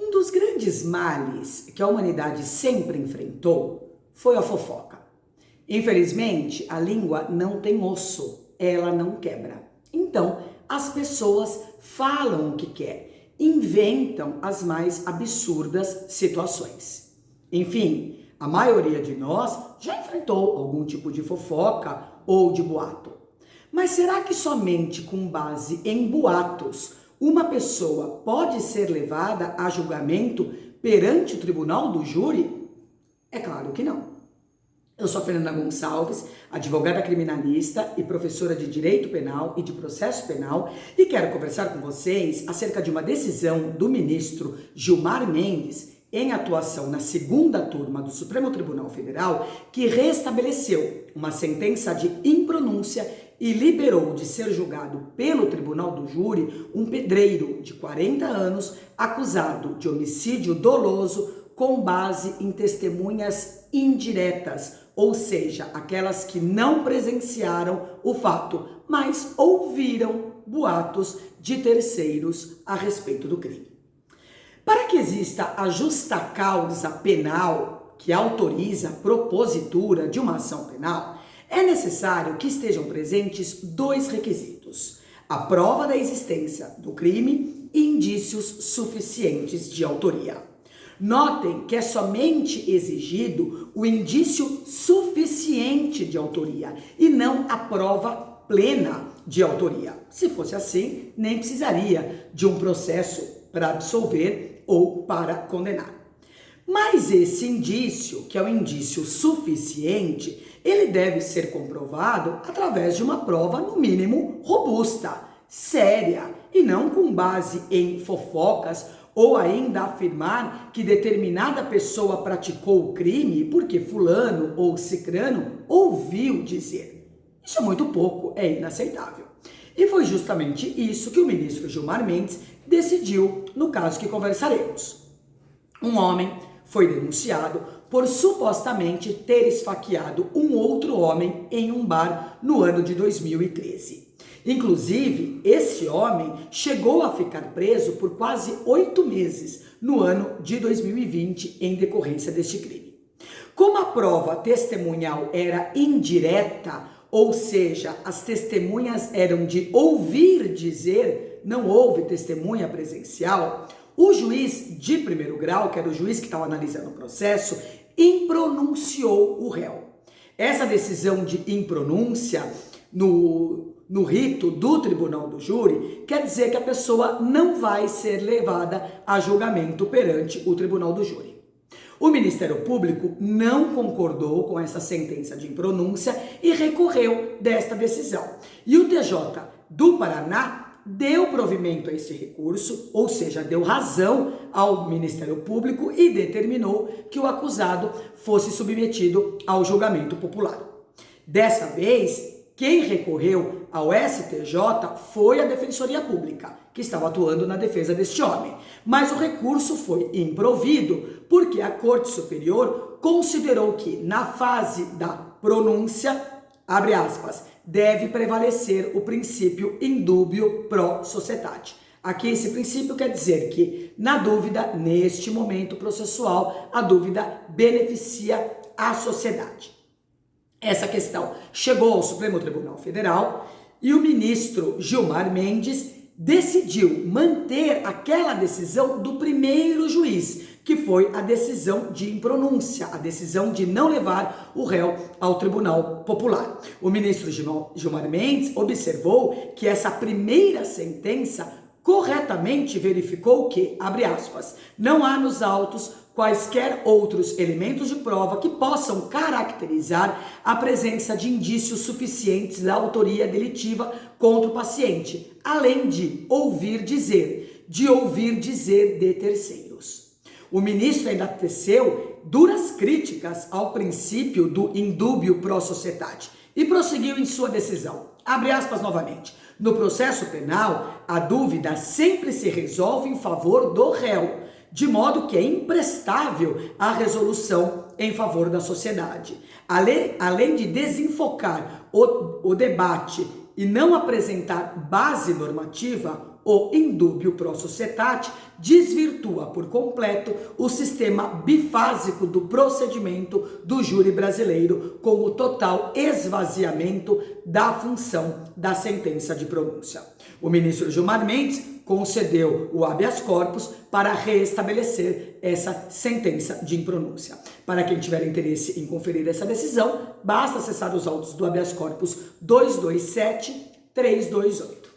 Um dos grandes males que a humanidade sempre enfrentou foi a fofoca. Infelizmente, a língua não tem osso, ela não quebra. Então, as pessoas falam o que quer, inventam as mais absurdas situações. Enfim, a maioria de nós já enfrentou algum tipo de fofoca ou de boato. Mas será que somente com base em boatos uma pessoa pode ser levada a julgamento perante o tribunal do júri? É claro que não. Eu sou a Fernanda Gonçalves, advogada criminalista e professora de Direito Penal e de Processo Penal, e quero conversar com vocês acerca de uma decisão do ministro Gilmar Mendes, em atuação na segunda turma do Supremo Tribunal Federal, que restabeleceu uma sentença de impronúncia e liberou de ser julgado pelo Tribunal do Júri um pedreiro de 40 anos acusado de homicídio doloso com base em testemunhas indiretas, ou seja, aquelas que não presenciaram o fato, mas ouviram boatos de terceiros a respeito do crime. Para que exista a justa causa penal que autoriza a propositura de uma ação penal, é necessário que estejam presentes dois requisitos: a prova da existência do crime e indícios suficientes de autoria. Notem que é somente exigido o indício suficiente de autoria e não a prova plena de autoria. Se fosse assim, nem precisaria de um processo para absolver ou para condenar. Mas esse indício, que é o indício suficiente, ele deve ser comprovado através de uma prova, no mínimo, robusta, séria, e não com base em fofocas ou ainda afirmar que determinada pessoa praticou o crime porque fulano ou cicrano ouviu dizer. Isso é muito pouco, é inaceitável. E foi justamente isso que o ministro Gilmar Mendes decidiu no caso que conversaremos. Um homem foi denunciado por supostamente ter esfaqueado um outro homem em um bar no ano de 2013. Inclusive, esse homem chegou a ficar preso por quase 8 meses no ano de 2020 em decorrência deste crime. Como a prova testemunhal era indireta, ou seja, as testemunhas eram de ouvir dizer, não houve testemunha presencial, o juiz de primeiro grau, que era o juiz que estava analisando o processo, impronunciou o réu. Essa decisão de impronúncia no rito do tribunal do júri quer dizer que a pessoa não vai ser levada a julgamento perante o tribunal do júri. O Ministério Público não concordou com essa sentença de impronúncia e recorreu desta decisão. E o TJ do Paraná deu provimento a esse recurso, ou seja, deu razão ao Ministério Público e determinou que o acusado fosse submetido ao julgamento popular. Dessa vez, quem recorreu ao STJ foi a Defensoria Pública, que estava atuando na defesa deste homem. Mas o recurso foi improvido porque a Corte Superior considerou que, na fase da pronúncia, abre aspas, deve prevalecer o princípio indúbio pro societate. Aqui esse princípio quer dizer que, na dúvida, neste momento processual, a dúvida beneficia a sociedade. Essa questão chegou ao Supremo Tribunal Federal e o ministro Gilmar Mendes decidiu manter aquela decisão do primeiro juiz, que foi a decisão de impronúncia, a decisão de não levar o réu ao Tribunal Popular. O ministro Gilmar Mendes observou que essa primeira sentença corretamente verificou que, abre aspas, não há nos autos quaisquer outros elementos de prova que possam caracterizar a presença de indícios suficientes da autoria delitiva contra o paciente, além de ouvir dizer de terceiros. O ministro ainda teceu duras críticas ao princípio do indúbio pro societate e prosseguiu em sua decisão. Abre aspas novamente. No processo penal, a dúvida sempre se resolve em favor do réu, de modo que é imprestável a resolução em favor da sociedade. Além de desenfocar o debate e não apresentar base normativa, o indúbio pro societate desvirtua por completo o sistema bifásico do procedimento do júri brasileiro, com o total esvaziamento da função da sentença de pronúncia. O ministro Gilmar Mendes concedeu o habeas corpus para restabelecer essa sentença de impronúncia. Para quem tiver interesse em conferir essa decisão, basta acessar os autos do habeas corpus 227328.